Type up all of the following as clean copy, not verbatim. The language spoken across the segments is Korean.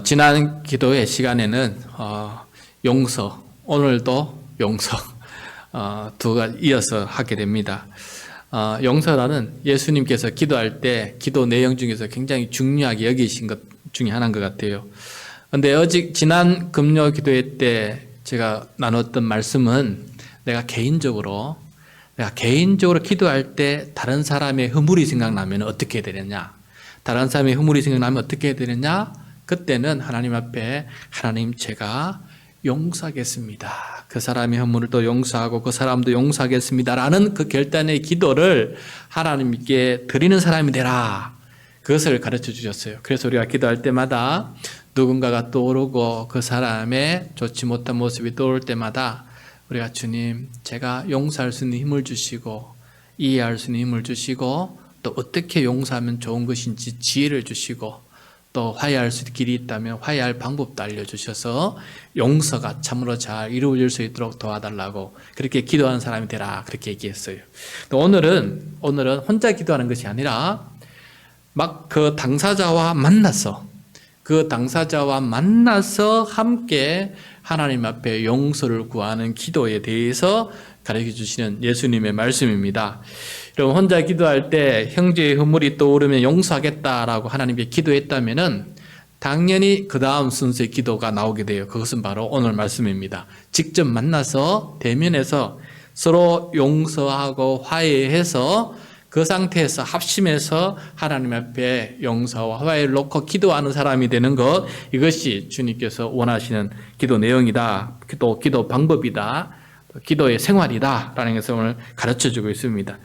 지난 기도회 시간에는 용서, 오늘도 용서 두 가지 이어서 하게 됩니다. 용서라는 예수님께서 기도할 때 기도 내용 중에서 굉장히 중요하게 여기신 것 중에 하나인 것 같아요. 그런데 지난 금요 기도회 때 제가 나눴던 말씀은 내가 개인적으로 기도할 때 다른 사람의 허물이 생각나면 어떻게 해야 되느냐? 다른 사람의 허물이 생각나면 어떻게 해야 되느냐? 그때는 하나님 앞에 하나님 제가 용서하겠습니다. 그 사람의 허물을 또 용서하고 그 사람도 용서하겠습니다. 라는 그 결단의 기도를 하나님께 드리는 사람이 되라. 그것을 가르쳐 주셨어요. 그래서 우리가 기도할 때마다 누군가가 떠오르고 그 사람의 좋지 못한 모습이 떠오를 때마다 우리가 주님 제가 용서할 수 있는 힘을 주시고 이해할 수 있는 힘을 주시고 또 어떻게 용서하면 좋은 것인지 지혜를 주시고 또 화해할 수 있는 길이 있다면 화해할 방법도 알려주셔서 용서가 참으로 잘 이루어질 수 있도록 도와달라고 그렇게 기도하는 사람이 되라 그렇게 얘기했어요. 또 오늘은 혼자 기도하는 것이 아니라 막 그 당사자와 만나서 함께 하나님 앞에 용서를 구하는 기도에 대해서 가르쳐 주시는 예수님의 말씀입니다. 여러분 혼자 기도할 때 형제의 허물이 떠오르면 용서하겠다라고 하나님께 기도했다면은 당연히 그 다음 순서의 기도가 나오게 돼요. 그것은 바로 오늘 말씀입니다. 직접 만나서 대면해서 서로 용서하고 화해해서 그 상태에서 합심해서 하나님 앞에 용서와 화해를 놓고 기도하는 사람이 되는 것, 이것이 주님께서 원하시는 기도 내용이다. 또 기도 방법이다. 기도의 생활이다 라는 것을 오늘 가르쳐주고 있습니다.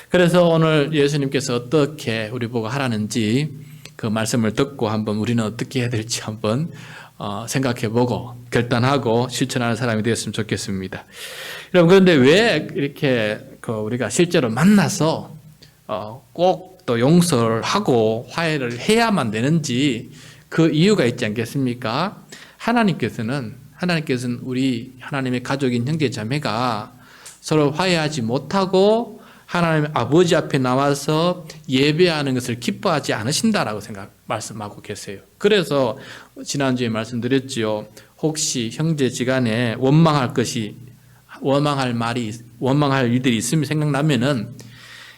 그래서 오늘 예수님께서 어떻게 우리 보고 하라는지 그 말씀을 듣고 한번 우리는 어떻게 해야 될지 한번 생각해보고 결단하고 실천하는 사람이 되었으면 좋겠습니다. 여러분 그런데 왜 이렇게 우리가 실제로 만나서 꼭 또 용서를 하고 화해를 해야만 되는지 그 이유가 있지 않겠습니까? 하나님께서는 우리 하나님의 가족인 형제 자매가 서로 화해하지 못하고 하나님 아버지 앞에 나와서 예배하는 것을 기뻐하지 않으신다라고 말씀하고 계세요. 그래서 지난주에 말씀드렸지요. 혹시 형제지간에 원망할 일들이 있으면 생각나면은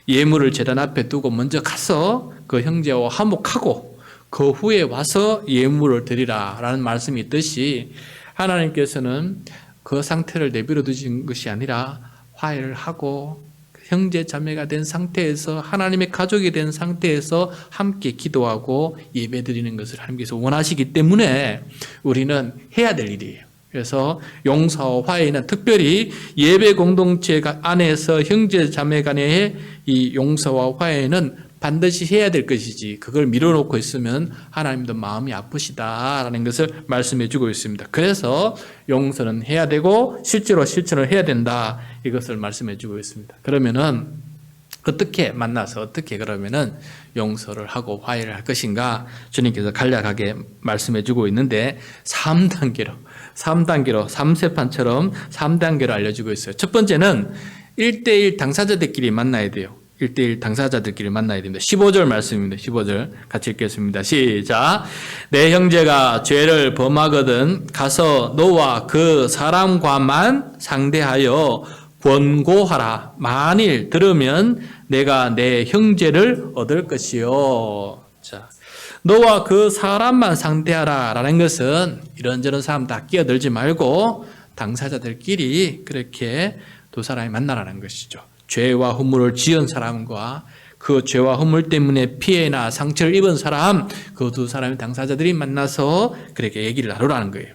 예물을 제단 앞에 두고 먼저 가서 그 형제와 화목하고 그 후에 와서 예물을 드리라라는 말씀이 있듯이 하나님께서는 그 상태를 내버려 두신 것이 아니라 화해를 하고 형제 자매가 된 상태에서 하나님의 가족이 된 상태에서 함께 기도하고 예배드리는 것을 하나님께서 원하시기 때문에 우리는 해야 될 일이에요. 그래서 용서와 화해는 특별히 예배 공동체 안에서 형제 자매 간의 이 용서와 화해는 반드시 해야 될 것이지 그걸 밀어놓고 있으면 하나님도 마음이 아프시다라는 것을 말씀해 주고 있습니다. 그래서 용서는 해야 되고 실제로 실천을 해야 된다 이것을 말씀해 주고 있습니다. 그러면은 어떻게 만나서 그러면은 용서를 하고 화해를 할 것인가 주님께서 간략하게 말씀해 주고 있는데 3단계로 3세판처럼 3단계로 알려주고 있어요. 첫 번째는 1대1 당사자들끼리 만나야 돼요. 1대1 당사자들끼리 만나야 됩니다. 15절 말씀입니다. 15절 같이 읽겠습니다. 시작. 내 형제가 죄를 범하거든 가서 너와 그 사람과만 상대하여 권고하라. 만일 들으면 내가 내 형제를 얻을 것이요. 자, 너와 그 사람만 상대하라 라는 것은 이런저런 사람 다 끼어들지 말고 당사자들끼리 그렇게 두 사람이 만나라는 것이죠. 죄와 허물을 지은 사람과 그 죄와 허물 때문에 피해나 상처를 입은 사람, 그 두 사람의 당사자들이 만나서 그렇게 얘기를 나누라는 거예요.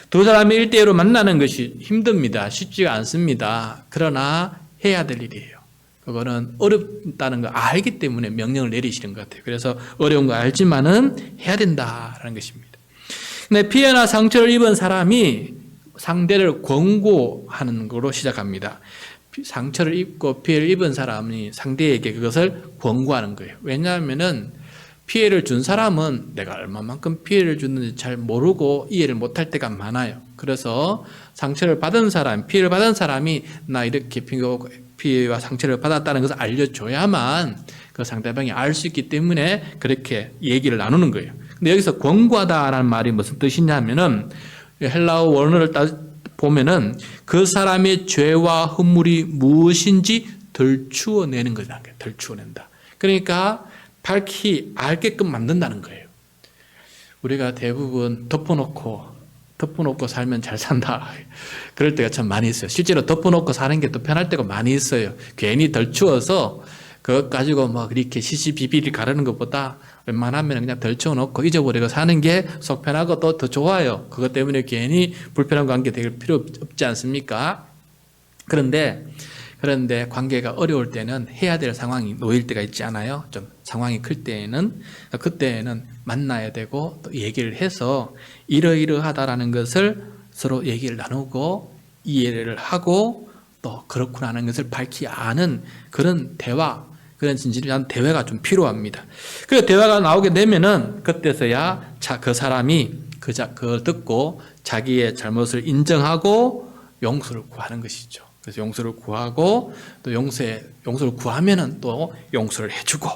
두 사람이 1대1로 만나는 것이 힘듭니다. 쉽지가 않습니다. 그러나 해야 될 일이에요. 그거는 어렵다는 걸 알기 때문에 명령을 내리시는 것 같아요. 그래서 어려운 거 알지만은 해야 된다라는 것입니다. 근데 피해나 상처를 입은 사람이 상대를 권고하는 거로 시작합니다. 상처를 입고 피해를 입은 사람이 상대에게 그것을 권고하는 거예요. 왜냐하면은 피해를 준 사람은 내가 얼마만큼 피해를 줬는지 잘 모르고 이해를 못할 때가 많아요. 그래서 피해를 받은 사람이 나 이렇게 피해와 상처를 받았다는 것을 알려줘야만 그 상대방이 알 수 있기 때문에 그렇게 얘기를 나누는 거예요. 근데 여기서 권고하다라는 말이 무슨 뜻이냐면은 헬라어 원어를 보면은 그 사람의 죄와 허물이 무엇인지 덜추어내는 거다. 덜추어낸다. 그러니까 밝히 알게끔 만든다는 거예요. 우리가 대부분 덮어놓고 살면 잘 산다. 그럴 때가 참 많이 있어요. 실제로 덮어놓고 사는 게 또 편할 때가 많이 있어요. 괜히 덜 추워서 그것 가지고 막 이렇게 시시비비를 가르는 것보다 웬만하면 그냥 덜 추워놓고 잊어버리고 사는 게 속 편하고 또 더 좋아요. 그것 때문에 괜히 불편한 관계 될 필요 없지 않습니까? 그런데 관계가 어려울 때는 해야 될 상황이 놓일 때가 있지 않아요? 좀 상황이 클 때에는, 그때는 만나야 되고 또 얘기를 해서 이러이러하다라는 것을 서로 얘기를 나누고 이해를 하고 또 그렇구나 하는 것을 밝히 아는 그런 대화, 그런 진실한 대화가 좀 필요합니다. 그 대화가 나오게 되면은 그때서야 그 사람이 그걸 듣고 자기의 잘못을 인정하고 용서를 구하는 것이죠. 그래서 용서를 구하고 또 용서를 구하면은 또 용서를 해주고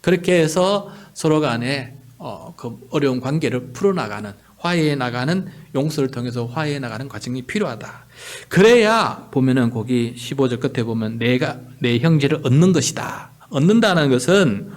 그렇게 해서 서로 간에 그 어려운 관계를 풀어나가는 화해해 나가는 용서를 통해서 화해해 나가는 과정이 필요하다. 그래야 보면은 거기 15절 끝에 보면 내가 내 형제를 얻는 것이다. 얻는다는 것은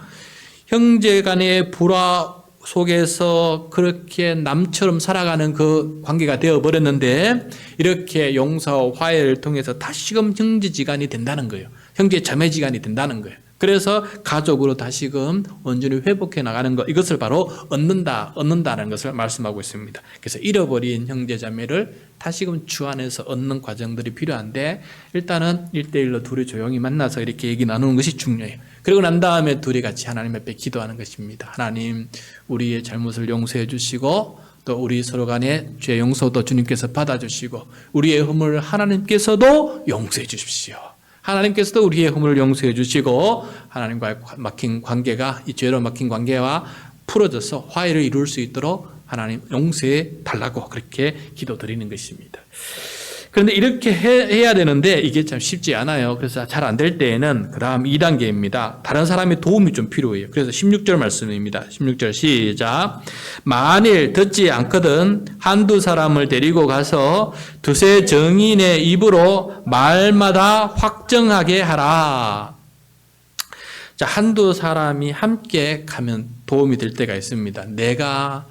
형제 간의 불화 속에서 그렇게 남처럼 살아가는 그 관계가 되어버렸는데 이렇게 용서와 화해를 통해서 다시금 형제지간이 된다는 거예요. 형제 자매지간이 된다는 거예요. 그래서 가족으로 다시금 온전히 회복해 나가는 것, 이것을 바로 얻는다는 것을 말씀하고 있습니다. 그래서 잃어버린 형제자매를 다시금 주 안에서 얻는 과정들이 필요한데 일단은 1대1로 둘이 조용히 만나서 이렇게 얘기 나누는 것이 중요해요. 그리고 난 다음에 둘이 같이 하나님 앞에 기도하는 것입니다. 하나님, 우리의 잘못을 용서해 주시고 또 우리 서로 간의 죄 용서도 주님께서 받아주시고 우리의 허물을 하나님께서도 용서해 주십시오. 하나님께서도 우리의 허물을 용서해 주시고 하나님과의 막힌 관계가 이 죄로 막힌 관계와 풀어져서 화해를 이룰 수 있도록 하나님 용서해 달라고 그렇게 기도드리는 것입니다. 그런데 이렇게 해야 되는데 이게 참 쉽지 않아요. 그래서 잘 안 될 때에는 그 다음 2단계입니다. 다른 사람의 도움이 좀 필요해요. 그래서 16절 말씀입니다. 16절 시작. 만일 듣지 않거든 한두 사람을 데리고 가서 두세 정인의 입으로 말마다 확정하게 하라. 자, 한두 사람이 함께 가면 도움이 될 때가 있습니다. 내가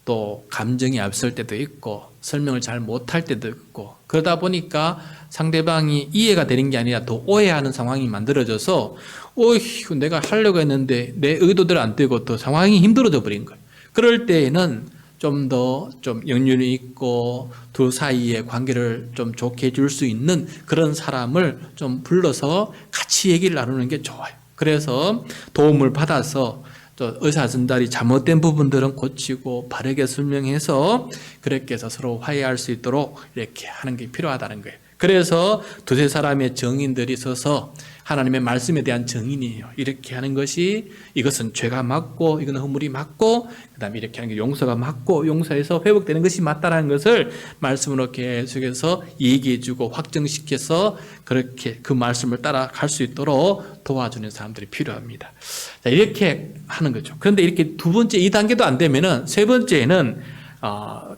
또 감정이 앞설 때도 있고 설명을 잘 못할 때도 있고 그러다 보니까 상대방이 이해가 되는 게 아니라 더 오해하는 상황이 만들어져서 어휴 내가 하려고 했는데 내 의도대로 안 되고 또 상황이 힘들어져 버린 거예요. 그럴 때에는 좀 더 연륜이 있고 두 사이의 관계를 좀 좋게 해줄 수 있는 그런 사람을 좀 불러서 같이 얘기를 나누는 게 좋아요. 그래서 도움을 받아서 또 의사전달이 잘못된 부분들은 고치고 바르게 설명해서 그렇게 해서 서로 화해할 수 있도록 이렇게 하는 게 필요하다는 거예요. 그래서 두세 사람의 정인들이 서서 하나님의 말씀에 대한 정인이에요. 이렇게 하는 것이 이것은 죄가 맞고 이건 허물이 맞고 그 다음에 이렇게 하는 게 용서가 맞고 용서해서 회복되는 것이 맞다라는 것을 말씀으로 계속해서 얘기해주고 확정시켜서 그렇게 그 말씀을 따라갈 수 있도록 도와주는 사람들이 필요합니다. 자, 이렇게 하는 거죠. 그런데 이렇게 두 번째 2단계도 안 되면은 세 번째는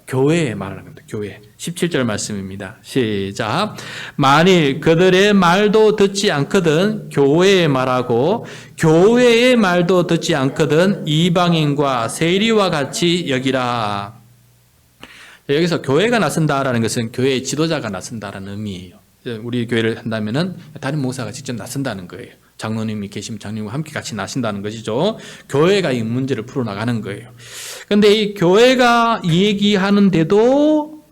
교회에 말하는 겁니다. 교회 17절 말씀입니다. 시작. 만일 그들의 말도 듣지 않거든 교회에 말하고 교회의 말도 듣지 않거든 이방인과 세리와 같이 여기라. 여기서 교회가 나선다라는 것은 교회의 지도자가 나선다라는 의미예요. 우리 교회를 한다면은 다른 목사가 직접 나선다는 거예요. 장로님이 계시면 장로님과 함께 같이 나신다는 것이죠. 교회가 이 문제를 풀어나가는 거예요. 그런데 이 교회가 얘기하는데도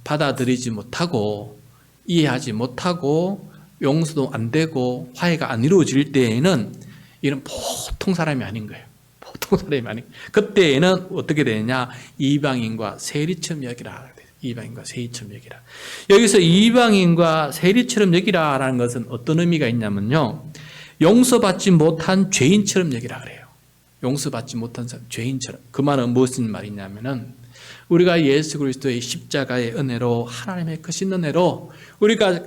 받아들이지 못하고 이해하지 못하고 용서도 안 되고 화해가 안 이루어질 때에는 이런 보통 사람이 아닌 거예요. 보통 사람이 아닌 거예요. 그때에는 어떻게 되느냐? 이방인과 세리처럼 여기라. 이방인과 세리처럼 여기라. 여기서 이방인과 세리처럼 여기라라는 것은 어떤 의미가 있냐면요. 용서받지 못한 죄인처럼 여기라 그래요. 용서받지 못한 죄인처럼. 그 말은 무슨 말이냐면은 우리가 예수 그리스도의 십자가의 은혜로 하나님의 크신 은혜로 우리가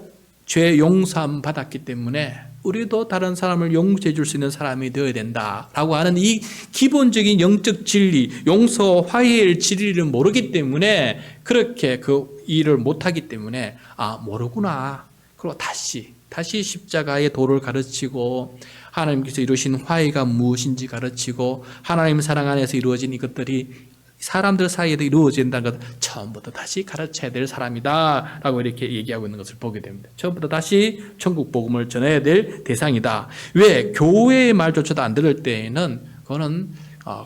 죄 용서함 받았기 때문에 우리도 다른 사람을 용서해 줄 수 있는 사람이 되어야 된다라고 하는 이 기본적인 영적 진리, 용서, 화해의 진리를 모르기 때문에 그렇게 그 일을 못하기 때문에 모르구나. 그리고 다시 십자가의 도를 가르치고 하나님께서 이루신 화해가 무엇인지 가르치고 하나님 사랑 안에서 이루어진 이것들이 사람들 사이에도 이루어진다는 것을 처음부터 다시 가르쳐야 될 사람이다 라고 이렇게 얘기하고 있는 것을 보게 됩니다. 처음부터 다시 천국 복음을 전해야 될 대상이다. 왜? 교회의 말조차도 안 들을 때에는 그거는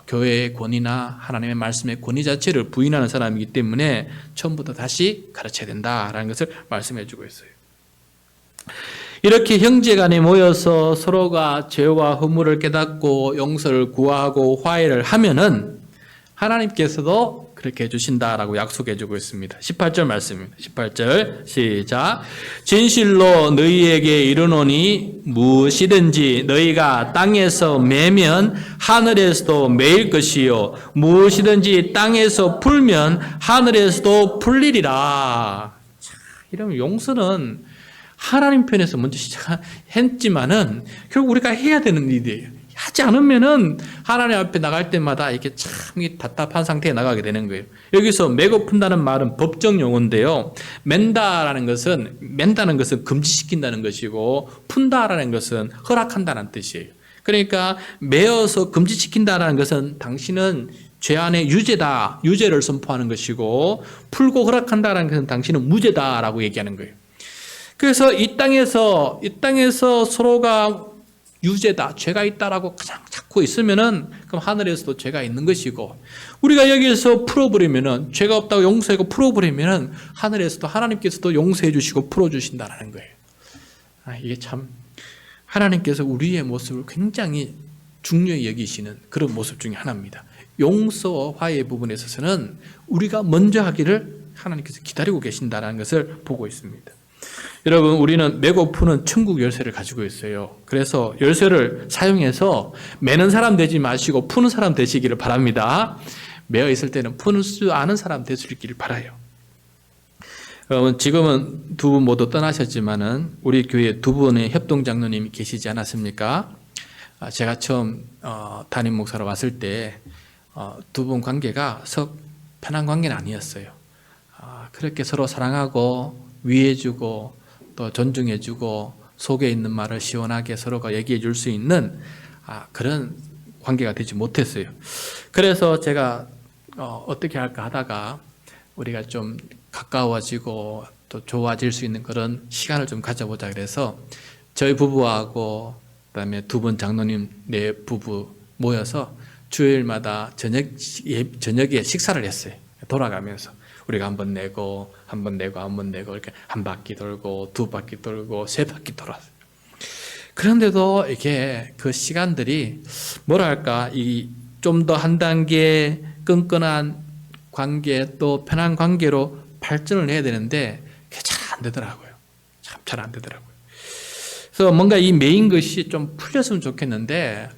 교회의 권위나 하나님의 말씀의 권위 자체를 부인하는 사람이기 때문에 처음부터 다시 가르쳐야 된다라는 것을 말씀해 주고 있어요. 이렇게 형제간에 모여서 서로가 죄와 허물을 깨닫고 용서를 구하고 화해를 하면은 하나님께서도 그렇게 해주신다라고 약속해주고 있습니다. 18절 말씀입니다. 18절 시작. 진실로 너희에게 이르노니 무엇이든지 너희가 땅에서 매면 하늘에서도 매일 것이요 무엇이든지 땅에서 풀면 하늘에서도 풀리리라. 이러면 용서는 하나님 편에서 먼저 시작했지만은 결국 우리가 해야 되는 일이에요. 하지 않으면은 하나님 앞에 나갈 때마다 이렇게 참 답답한 상태에 나가게 되는 거예요. 여기서 매고 푼다는 말은 법정 용어인데요. 맨다는 것은 금지시킨다는 것이고 푼다라는 것은 허락한다는 뜻이에요. 그러니까 매어서 금지시킨다는 것은 당신은 죄 안에 유죄다, 유죄를 선포하는 것이고 풀고 허락한다는 것은 당신은 무죄다라고 얘기하는 거예요. 그래서 이 땅에서 서로가 유죄다, 죄가 있다라고 그냥 찾고 있으면은 그럼 하늘에서도 죄가 있는 것이고 우리가 여기에서 풀어버리면은 죄가 없다고 용서하고 풀어버리면은 하늘에서도 하나님께서도 용서해 주시고 풀어주신다는 거예요. 이게 참 하나님께서 우리의 모습을 굉장히 중요히 여기시는 그런 모습 중에 하나입니다. 용서와 화해 부분에 있어서는 우리가 먼저 하기를 하나님께서 기다리고 계신다는 것을 보고 있습니다. 여러분, 우리는 매고 푸는 천국 열쇠를 가지고 있어요. 그래서 열쇠를 사용해서 매는 사람 되지 마시고 푸는 사람 되시기를 바랍니다. 매어 있을 때는 푸는 수 아는 사람 되시기를 바라요. 여러분, 지금은 두 분 모두 떠나셨지만은 우리 교회에 두 분의 협동 장로님이 계시지 않았습니까? 제가 처음 담임 목사로 왔을 때 두 분 관계가 썩 편한 관계는 아니었어요. 그렇게 서로 사랑하고 위해주고 또 존중해주고 속에 있는 말을 시원하게 서로가 얘기해 줄 수 있는 그런 관계가 되지 못했어요. 그래서 제가 어떻게 할까 하다가 우리가 좀 가까워지고 또 좋아질 수 있는 그런 시간을 좀 가져보자 그래서 저희 부부하고 그다음에 두 분 장로님 네 부부 모여서 주일마다 저녁에 식사를 했어요. 돌아가면서 우리가 한 번 내고 이렇게 한 바퀴 돌고 두 바퀴 돌고 세 바퀴 돌았어요. 그런데도 이게 그 시간들이 뭐랄까 좀 더 한 단계 끈끈한 관계 또 편한 관계로 발전을 해야 되는데 그게 잘 안 되더라고요. 참 잘 안 되더라고요. 그래서 뭔가 이 매인 것이 좀 풀렸으면 좋겠는데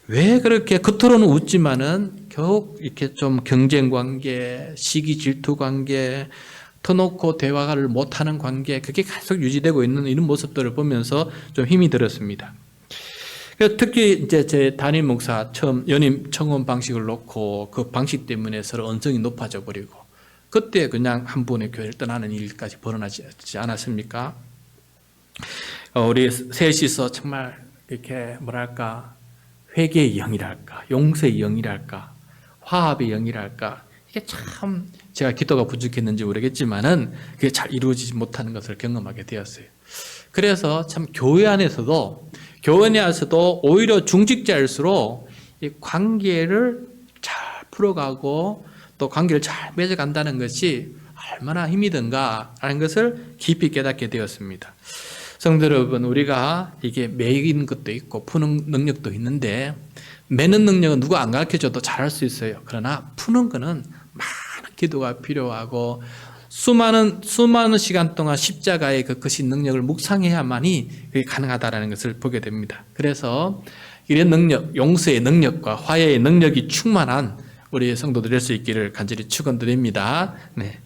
왜 그렇게 겉으로는 웃지만은 결국 이렇게 좀 경쟁 관계, 시기 질투 관계, 터놓고 대화를 못하는 관계 그게 계속 유지되고 있는 이런 모습들을 보면서 좀 힘이 들었습니다. 특히 이제 제 담임 목사 처음 연임 청원 방식을 놓고 그 방식 때문에 서로 언성이 높아져 버리고 그때 그냥 한 분의 교회를 떠나는 일까지 벌어나지 않았습니까? 우리 셋이서 정말 이렇게 뭐랄까 회개의 영이랄까 용서의 영이랄까 화합의 영이랄까 이게 참 제가 기도가 부족했는지 모르겠지만은 그게 잘 이루어지지 못하는 것을 경험하게 되었어요. 그래서 참 교회 안에서도 오히려 중직자일수록 이 관계를 잘 풀어가고 또 관계를 잘 맺어간다는 것이 얼마나 힘이 든가라는 것을 깊이 깨닫게 되었습니다. 성도 여러분, 우리가 이게 매이는 것도 있고 푸는 능력도 있는데 매는 능력은 누가 안 가르쳐줘도 잘할 수 있어요. 그러나 푸는 거는 많은 기도가 필요하고 수많은 시간 동안 십자가의 그 거신 능력을 묵상해야만이 그게 가능하다는 것을 보게 됩니다. 그래서 이런 능력, 용서의 능력과 화해의 능력이 충만한 우리 성도들 될 수 있기를 간절히 축원드립니다. 네.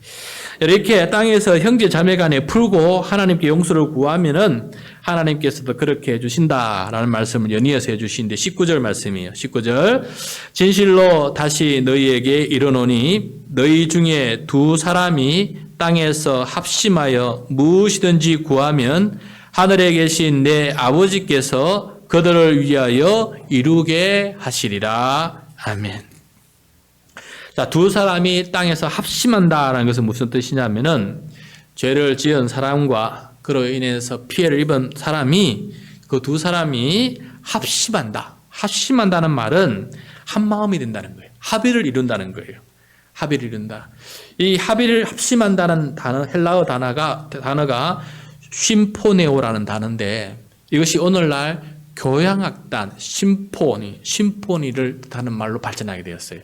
이렇게 땅에서 형제 자매 간에 풀고 하나님께 용서를 구하면은 하나님께서도 그렇게 해주신다라는 말씀을 연이어서 해주시는데 19절 말씀이에요. 19절 진실로 다시 너희에게 이르노니 너희 중에 두 사람이 땅에서 합심하여 무엇이든지 구하면 하늘에 계신 내 아버지께서 그들을 위하여 이루게 하시리라. 아멘. 자, 두 사람이 땅에서 합심한다라는 것은 무슨 뜻이냐면은 죄를 지은 사람과 그로 인해서 피해를 입은 사람이 그 두 사람이 합심한다. 합심한다는 말은 한 마음이 된다는 거예요. 합의를 이룬다는 거예요. 합의를 이룬다. 이 합의를 합심한다는 단어, 헬라어 단어가 심포네오라는 단어인데 이것이 오늘날 교향악단, 심포니를 뜻하는 말로 발전하게 되었어요.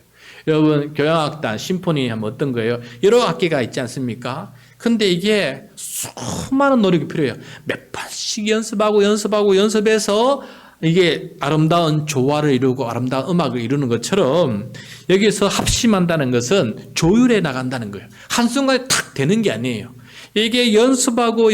여러분 교향악단, 심포니 하면 어떤 거예요? 여러 악기가 있지 않습니까? 근데 이게 수많은 노력이 필요해요. 몇 번씩 연습해서 이게 아름다운 조화를 이루고 아름다운 음악을 이루는 것처럼 여기서 합심한다는 것은 조율해 나간다는 거예요. 한순간에 탁 되는 게 아니에요. 이게 연습하고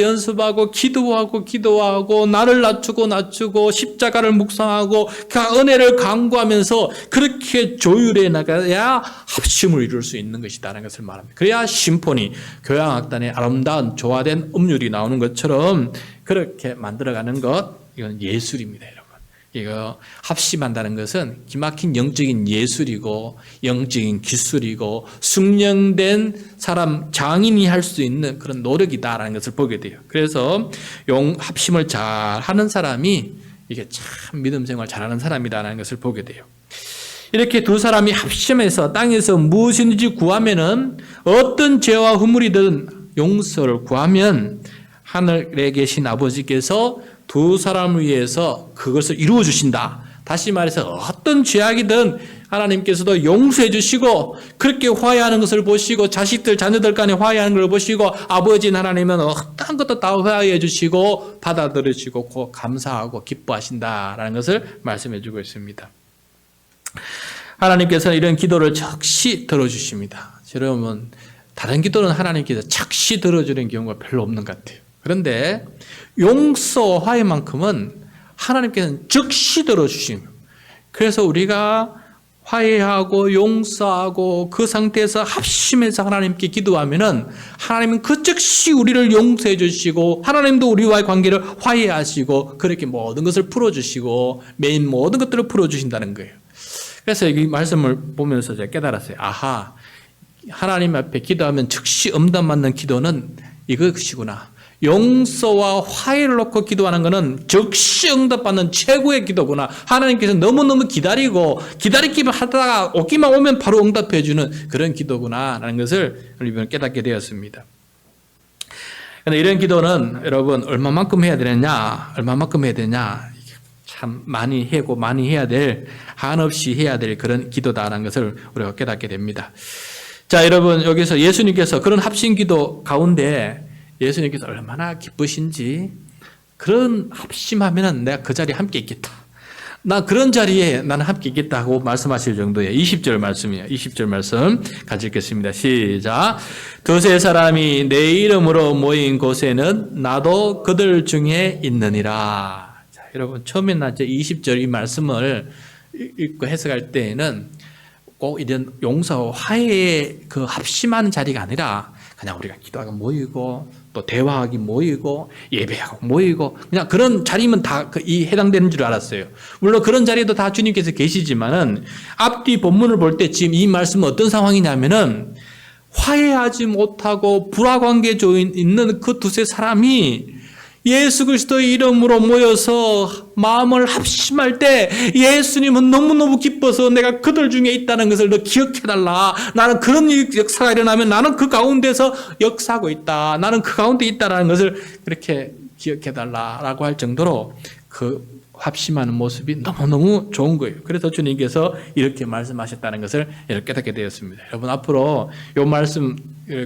기도하고 나를 낮추고 십자가를 묵상하고 그 은혜를 강구하면서 그렇게 조율해 나가야 합심을 이룰 수 있는 것이다라는 것을 말합니다. 그래야 심포니, 교향악단의 아름다운 조화된 음률이 나오는 것처럼 그렇게 만들어가는 것, 이건 예술입니다, 여러분. 이거 합심한다는 것은 기막힌 영적인 예술이고 영적인 기술이고 숙련된 사람 장인이 할 수 있는 그런 노력이다라는 것을 보게 돼요. 그래서 합심을 잘 하는 사람이 이게 참 믿음 생활 잘하는 사람이다라는 것을 보게 돼요. 이렇게 두 사람이 합심해서 땅에서 무엇인지 구하면은 어떤 죄와 허물이든 용서를 구하면 하늘에 계신 아버지께서 두 사람을 위해서 그것을 이루어 주신다. 다시 말해서 어떤 죄악이든 하나님께서도 용서해 주시고 그렇게 화해하는 것을 보시고 자녀들 간에 화해하는 것을 보시고 아버지인 하나님은 어떤 것도 다 화해해 주시고 받아들이시고 감사하고 기뻐하신다라는 것을 말씀해 주고 있습니다. 하나님께서는 이런 기도를 즉시 들어주십니다. 여러분 다른 기도는 하나님께서 즉시 들어주는 경우가 별로 없는 것 같아요. 그런데 용서 화해만큼은 하나님께서는 즉시 들어주십니다. 그래서 우리가 화해하고 용서하고 그 상태에서 합심해서 하나님께 기도하면은 하나님은 그 즉시 우리를 용서해 주시고 하나님도 우리와의 관계를 화해하시고 그렇게 모든 것을 풀어주시고 메인 모든 것들을 풀어주신다는 거예요. 그래서 이 말씀을 보면서 제가 깨달았어요. 아하, 하나님 앞에 기도하면 즉시 응답받는 기도는 이것이구나. 용서와 화해를 놓고 기도하는 것은 즉시 응답받는 최고의 기도구나. 하나님께서 너무너무 기다리기만 하다가 오기만 오면 바로 응답해 주는 그런 기도구나 라는 것을 우리는 깨닫게 되었습니다. 그런데 이런 기도는 여러분 얼마만큼 해야 되느냐, 참 많이 하고 많이 해야 될, 한없이 해야 될 그런 기도다라는 것을 우리가 깨닫게 됩니다. 자, 여러분 여기서 예수님께서 그런 합심 기도 가운데 예수님께서 얼마나 기쁘신지, 그런 합심하면 내가 그 자리에 함께 있겠다. 나 그런 자리에 나는 함께 있겠다고 말씀하실 정도의 20절 말씀이에요. 20절 말씀 같이 읽겠습니다. 시작. 두세 사람이 내 이름으로 모인 곳에는 나도 그들 중에 있느니라. 자, 여러분 처음에 나 20절 이 말씀을 읽고 해석할 때에는 꼭 이런 용서와 화해의 그 합심하는 자리가 아니라 그냥 우리가 기도하고 모이고 또 대화하기 모이고 예배하고 모이고 그냥 그런 자리면 다 이 해당되는 줄 알았어요. 물론 그런 자리에도 다 주님께서 계시지만은 앞뒤 본문을 볼 때 지금 이 말씀은 어떤 상황이냐면은 화해하지 못하고 불화관계 조인 있는 그 두세 사람이 예수 그리스도의 이름으로 모여서 마음을 합심할 때 예수님은 너무너무 기뻐서 내가 그들 중에 있다는 것을 너 기억해달라. 나는 그런 역사가 일어나면 나는 그 가운데서 역사하고 있다. 나는 그 가운데 있다는 것을 그렇게 기억해달라라고 할 정도로 그 합심하는 모습이 너무너무 좋은 거예요. 그래서 주님께서 이렇게 말씀하셨다는 것을 깨닫게 되었습니다. 여러분 앞으로 이 말씀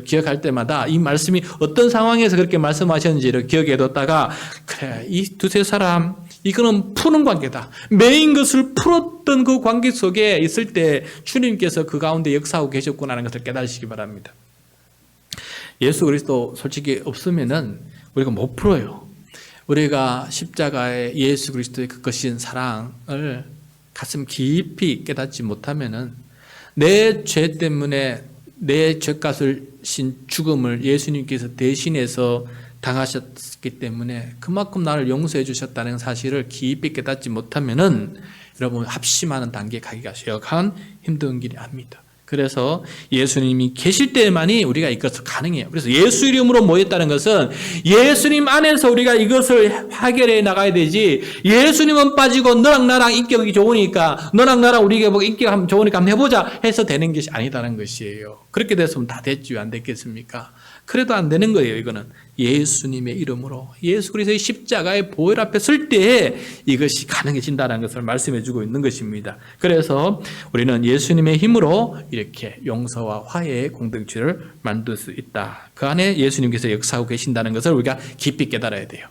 기억할 때마다 이 말씀이 어떤 상황에서 그렇게 말씀하셨는지를 기억해 뒀다가 그래, 이 두세 사람 이거는 푸는 관계다. 매인 것을 풀었던 그 관계 속에 있을 때 주님께서 그 가운데 역사하고 계셨구나라는 것을 깨달으시기 바랍니다. 예수 그리스도 솔직히 없으면은 우리가 못 풀어요. 우리가 십자가의 예수 그리스도의 그 거신 사랑을 가슴 깊이 깨닫지 못하면은 내 죄 때문에 내 죄값을 신 죽음을 예수님께서 대신해서 당하셨기 때문에 그만큼 나를 용서해 주셨다는 사실을 깊이 깨닫지 못하면은 여러분 합심하는 단계에 가기가 역한 힘든 길이 아닙니다. 그래서 예수님이 계실 때만이 우리가 이것을 가능해요. 그래서 예수 이름으로 모였다는 것은 예수님 안에서 우리가 이것을 해결해 나가야 되지, 예수님은 빠지고 너랑 나랑 인격이 좋으니까 너랑 나랑 우리가 뭐 인격 좋으니까 한번 해보자 해서 되는 것이 아니다는 것이에요. 그렇게 됐으면 다 됐지 안 됐겠습니까? 그래도 안 되는 거예요. 이거는 예수님의 이름으로 예수 그리스도의 십자가의 보혈 앞에 설 때에 이것이 가능해진다는 것을 말씀해 주고 있는 것입니다. 그래서 우리는 예수님의 힘으로 이렇게 용서와 화해의 공동체를 만들 수 있다. 그 안에 예수님께서 역사하고 계신다는 것을 우리가 깊이 깨달아야 돼요.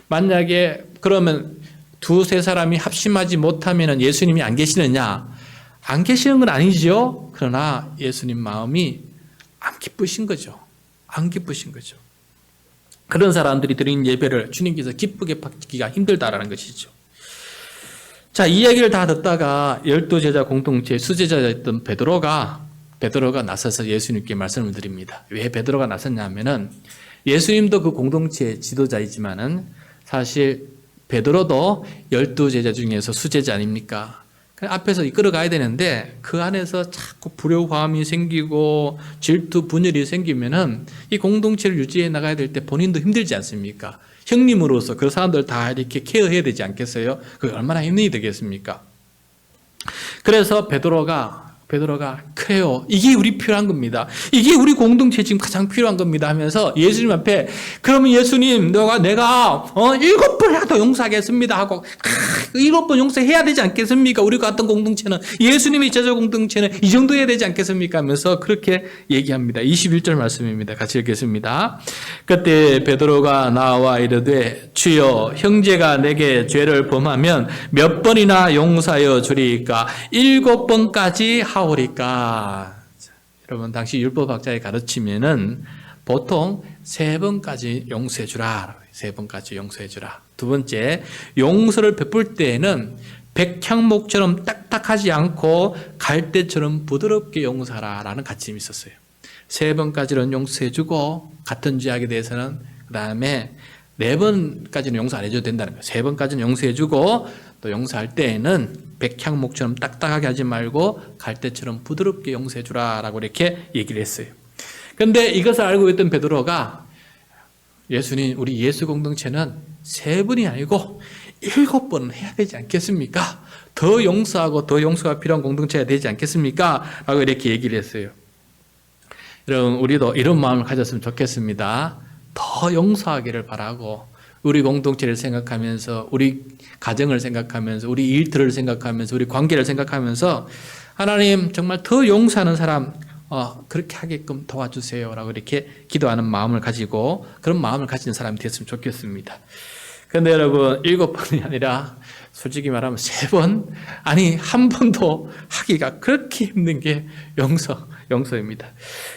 만약에 그러면 두세 사람이 합심하지 못하면 예수님이 안 계시느냐? 안 계시는 건 아니죠. 그러나 예수님 마음이 안 기쁘신 거죠. 안 기쁘신 거죠. 그런 사람들이 드린 예배를 주님께서 기쁘게 받기가 힘들다라는 것이죠. 자, 이 이야기를 다 듣다가 12제자 공동체의 수제자였던 베드로가 나서서 예수님께 말씀을 드립니다. 왜 베드로가 나섰냐면은 예수님도 그 공동체의 지도자이지만은 사실 베드로도 12제자 중에서 수제자 아닙니까? 앞에서 이끌어가야 되는데 그 안에서 자꾸 불효화음이 생기고 질투, 분열이 생기면은 이 공동체를 유지해 나가야 될 때 본인도 힘들지 않습니까? 형님으로서 그 사람들 다 이렇게 케어해야 되지 않겠어요? 그게 얼마나 힘이 되겠습니까? 그래서 베드로가 그래요. 이게 우리 필요한 겁니다. 이게 우리 공동체 지금 가장 필요한 겁니다 하면서 예수님 앞에 그러면 예수님 내가 7번이라도 용서하겠습니다 하고 7번 용서해야 되지 않겠습니까? 우리 같은 공동체는 예수님의 제자 공동체는 이 정도 해야 되지 않겠습니까? 하면서 그렇게 얘기합니다. 21절 말씀입니다. 같이 읽겠습니다. 그때 베드로가 나와 이르되 주여 형제가 내게 죄를 범하면 몇 번이나 용서하여 주리까? 7번까지 하오리까? 여러분 당시 율법학자의 가르치면은 보통 3번까지 용서해 주라. 3번까지 용서해 주라. 두 번째, 용서를 베풀 때에는 백향목처럼 딱딱하지 않고 갈대처럼 부드럽게 용서하라라는 가르침이 있었어요. 3번까지는 용서해 주고 같은 죄악에 대해서는 그 다음에 4번까지는 용서 안 해줘도 된다는 거예요. 3번까지는 용서해 주고 또 용서할 때에는 백향목처럼 딱딱하게 하지 말고 갈대처럼 부드럽게 용서해 주라라고 이렇게 얘기를 했어요. 그런데 이것을 알고 있던 베드로가 예수님, 우리 예수 공동체는 3번이 아니고 7번은 해야 되지 않겠습니까? 더 용서하고 더 용서가 필요한 공동체가 되지 않겠습니까? 라고 이렇게 얘기를 했어요. 여러분, 우리도 이런 마음을 가졌으면 좋겠습니다. 더 용서하기를 바라고 우리 공동체를 생각하면서 우리 가정을 생각하면서 우리 일들을 생각하면서 우리 관계를 생각하면서 하나님 정말 더 용서하는 사람 그렇게 하게끔 도와주세요 라고 이렇게 기도하는 마음을 가지고 그런 마음을 가진 사람이 됐으면 좋겠습니다. 그런데 여러분 7번이 아니라 솔직히 말하면 3번 아니 1번도 하기가 그렇게 힘든 게 용서입니다.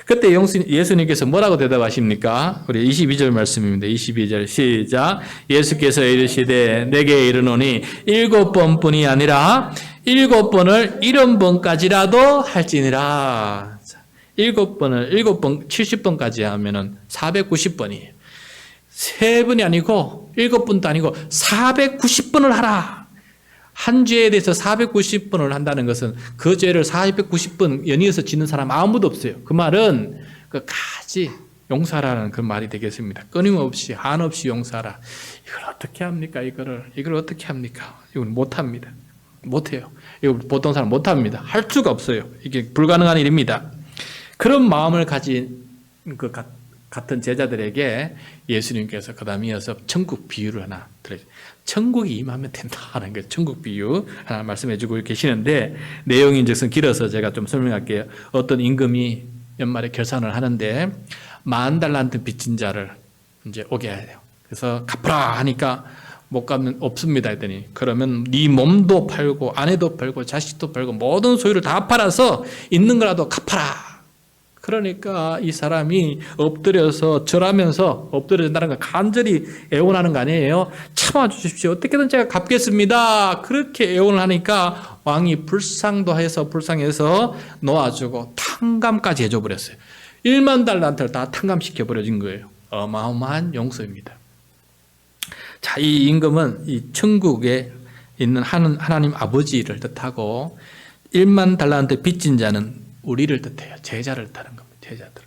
그때 예수님께서 뭐라고 대답하십니까? 우리 22절 말씀입니다. 22절 시작. 예수께서 이르시되 내게 이르노니 7번뿐이 아니라 7번을 70번까지라도 할지니라. 7번 70번까지 하면은 490번이에요. 3번이 아니고 7번도 아니고 490번을 하라. 한 죄에 대해서 490번을 한다는 것은 그 죄를 490번 연이어서 짓는 사람 아무도 없어요. 그 말은 끝까지 용서하라는 그 말이 되겠습니다. 끊임없이 한없이 용서하라. 이걸 어떻게 합니까? 이걸 어떻게 합니까? 이건 못합니다. 못해요. 이거 보통 사람 못합니다. 할 수가 없어요. 이게 불가능한 일입니다. 그런 마음을 가진 그 같은 제자들에게 예수님께서 그 다음 이어서 천국 비유를 하나 들어요. 천국이 임하면 된다는 거예요. 천국 비유 하나 말씀해 주고 계시는데 내용이 이제 길어서 제가 좀 설명할게요. 어떤 임금이 연말에 결산을 하는데 10,000달란트 빚진 자를 이제 오게 해야 돼요. 그래서 갚으라 하니까 못 갚는 없습니다 했더니 그러면 네 몸도 팔고 아내도 팔고 자식도 팔고 모든 소유를 다 팔아서 있는 거라도 갚아라. 그러니까 이 사람이 엎드려서 절하면서 엎드려진다는 거 간절히 애원하는 거 아니에요. 참아주십시오. 어떻게든 제가 갚겠습니다. 그렇게 애원을 하니까 왕이 불쌍해서 놓아주고 탕감까지 해줘버렸어요. 1만 달란트를 다 탕감시켜버려진 거예요. 어마어마한 용서입니다. 자, 이 임금은 이 천국에 있는 하나님 아버지를 뜻하고 1만 달란트 빚진 자는 우리를 뜻해요. 제자를 뜻하는 겁니다. 제자들.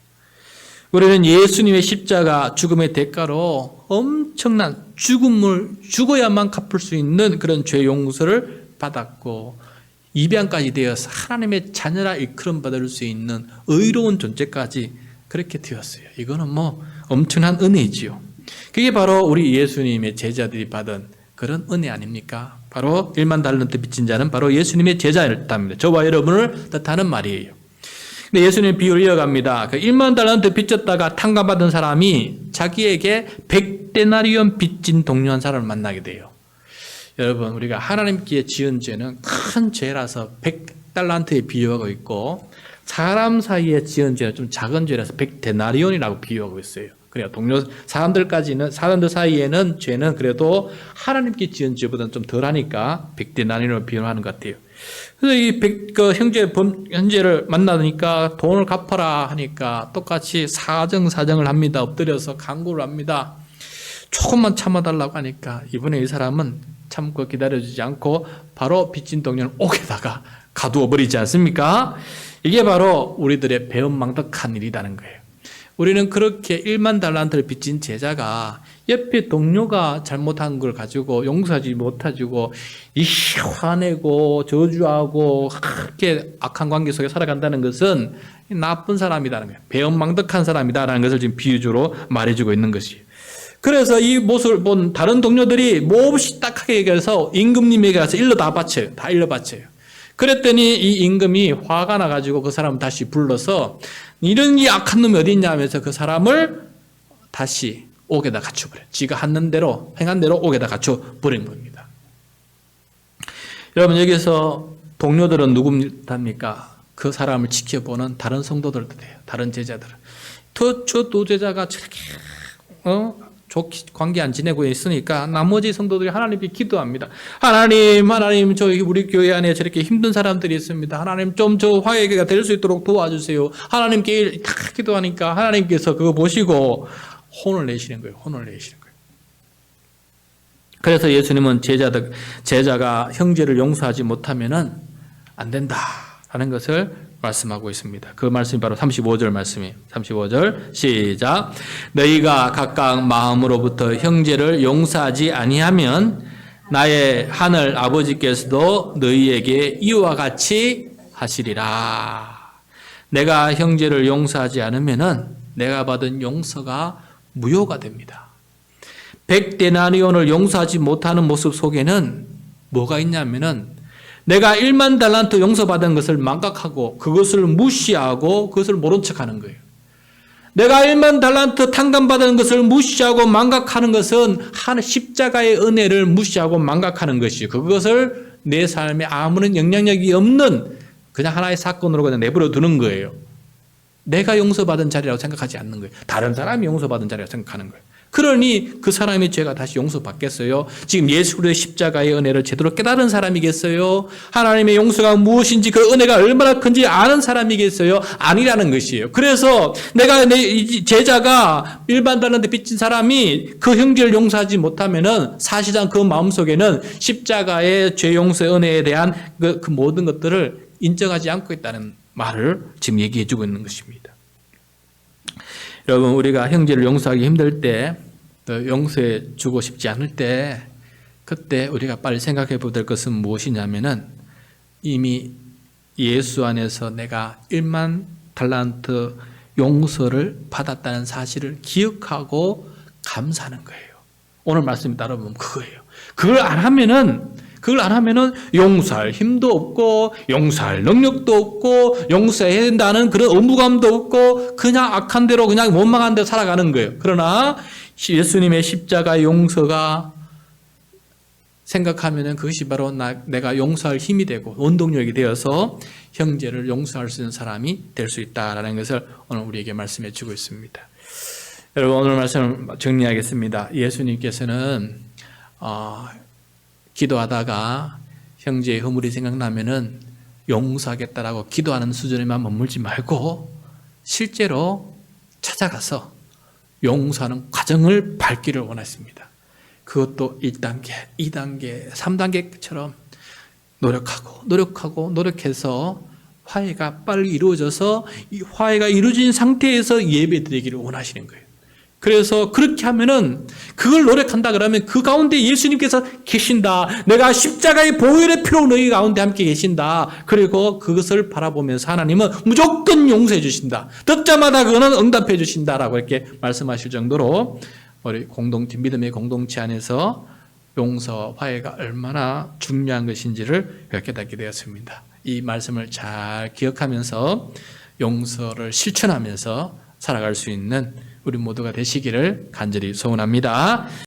우리는 예수님의 십자가 죽음의 대가로 엄청난 죽어야만 갚을 수 있는 그런 죄 용서를 받았고 입양까지 되어서 하나님의 자녀라 일컬음 받을 수 있는 의로운 존재까지 그렇게 되었어요. 이거는 엄청난 은혜지요. 그게 바로 우리 예수님의 제자들이 받은 그런 은혜 아닙니까? 바로 1만 달란트 빚진 자는 바로 예수님의 제자를 뜻합니다. 저와 여러분을 뜻하는 말이에요. 근데 예수님 비유를 이어갑니다. 그 1만 달란트 빚졌다가 탕감받은 사람이 자기에게 100데나리온 빚진 동료 한 사람을 만나게 돼요. 여러분, 우리가 하나님께 지은 죄는 큰 죄라서 100달란트에 비유하고 있고 사람 사이에 지은 죄는 좀 작은 죄라서 100데나리온이라고 비유하고 있어요. 그래요. 사람들 사이에는 죄는 그래도 하나님께 지은 죄보다는 좀 덜하니까 100데나리온으로 비유하는 것 같아요. 그래서 이 형제를 만나니까 돈을 갚아라 하니까 똑같이 사정을 합니다. 엎드려서 간구를 합니다. 조금만 참아달라고 하니까 이번에 이 사람은 참고 기다려주지 않고 바로 빚진 동료를 옥에다가 가두어 버리지 않습니까? 이게 바로 우리들의 배은망덕한 일이라는 거예요. 우리는 그렇게 1만 달란트를 빚진 제자가 옆에 동료가 잘못한 걸 가지고 용서하지 못해주고 화내고 저주하고 그렇게 악한 관계 속에 살아간다는 것은 나쁜 사람이라는 거예요. 배은망덕한 사람이다라는 것을 지금 비유적으로 말해주고 있는 것이에요. 그래서 이 모습을 본 다른 동료들이 몹시 딱하게 얘기해서 임금님에게 가서 다 일러 바쳐요. 그랬더니 이 임금이 화가 나가지고 그 사람을 다시 불러서 이런 게 악한 놈이 어디 있냐 하면서 그 사람을 다시 옥에다 갇혀버려요. 지가 행한 대로 옥에다 갇혀버린 겁니다. 여러분, 여기서 동료들은 누굽니까? 그 사람을 지켜보는 다른 성도들 뜻해요. 다른 제자들. 저 두 제자가 저렇게 좋게 관계 안 지내고 있으니까 나머지 성도들이 하나님께 기도합니다. 하나님, 저희 우리 교회 안에 저렇게 힘든 사람들이 있습니다. 하나님 좀 저 화해가 될 수 있도록 도와주세요. 하나님께 다 기도하니까 하나님께서 그거 보시고 혼을 내시는 거예요. 그래서 예수님은 제자가 형제를 용서하지 못하면은 안 된다라는 것을 말씀하고 있습니다. 그 말씀이 바로 35절 말씀이에요. 35절 시작. 너희가 각각 마음으로부터 형제를 용서하지 아니하면 나의 하늘 아버지께서도 너희에게 이와 같이 하시리라. 내가 형제를 용서하지 않으면은 내가 받은 용서가 무효가 됩니다. 100데나리온을 용서하지 못하는 모습 속에는 뭐가 있냐면은 내가 1만 달란트 용서받은 것을 망각하고 그것을 무시하고 그것을 모른 척하는 거예요. 내가 1만 달란트 탕감받은 것을 무시하고 망각하는 것은 십자가의 은혜를 무시하고 망각하는 것이요. 그것을 내 삶에 아무런 영향력이 없는 그냥 하나의 사건으로 그냥 내버려 두는 거예요. 내가 용서받은 자리라고 생각하지 않는 거예요. 다른 사람이 용서받은 자리라고 생각하는 거예요. 그러니 그 사람의 죄가 다시 용서받겠어요? 지금 예수 그리스도의 십자가의 은혜를 제대로 깨달은 사람이겠어요? 하나님의 용서가 무엇인지 그 은혜가 얼마나 큰지 아는 사람이겠어요? 아니라는 것이에요. 그래서 내가 내 제자가 일반 달란트 빚진 사람이 그 형제를 용서하지 못하면은 사실상 그 마음속에는 십자가의 죄 용서의 은혜에 대한 그 모든 것들을 인정하지 않고 있다는 말을 지금 얘기해 주고 있는 것입니다. 여러분, 우리가 형제를 용서하기 힘들 때, 또 용서해 주고 싶지 않을 때, 그때 우리가 빨리 생각해 보야 될 것은 무엇이냐면은 이미 예수 안에서 내가 1만 달란트 용서를 받았다는 사실을 기억하고 감사하는 거예요. 오늘 말씀에 따라보면 그거예요. 그걸 안 하면은 용서할 힘도 없고 용서할 능력도 없고 용서해야 된다는 그런 의무감도 없고 그냥 악한 대로 그냥 원망한 대로 살아가는 거예요. 그러나 예수님의 십자가 용서가 생각하면은 그것이 바로 내가 용서할 힘이 되고 원동력이 되어서 형제를 용서할 수 있는 사람이 될 수 있다라는 것을 오늘 우리에게 말씀해 주고 있습니다. 여러분, 오늘 말씀을 정리하겠습니다. 예수님께서는 기도하다가 형제의 허물이 생각나면은 용서하겠다라고 기도하는 수준에만 머물지 말고 실제로 찾아가서 용서하는 과정을 밟기를 원했습니다. 그것도 1단계, 2단계, 3단계처럼 노력해서 화해가 빨리 이루어져서 이 화해가 이루어진 상태에서 예배 드리기를 원하시는 거예요. 그래서 그렇게 하면은 그걸 노력한다 그러면 그 가운데 예수님께서 계신다. 내가 십자가의 보혈의 피로 너희 가운데 함께 계신다. 그리고 그것을 바라보면서 하나님은 무조건 용서해 주신다. 듣자마다 그거는 응답해 주신다라고 이렇게 말씀하실 정도로 우리 공동체, 믿음의 공동체 안에서 용서, 화해가 얼마나 중요한 것인지를 깨닫게 되었습니다. 이 말씀을 잘 기억하면서 용서를 실천하면서 살아갈 수 있는 우리 모두가 되시기를 간절히 소원합니다.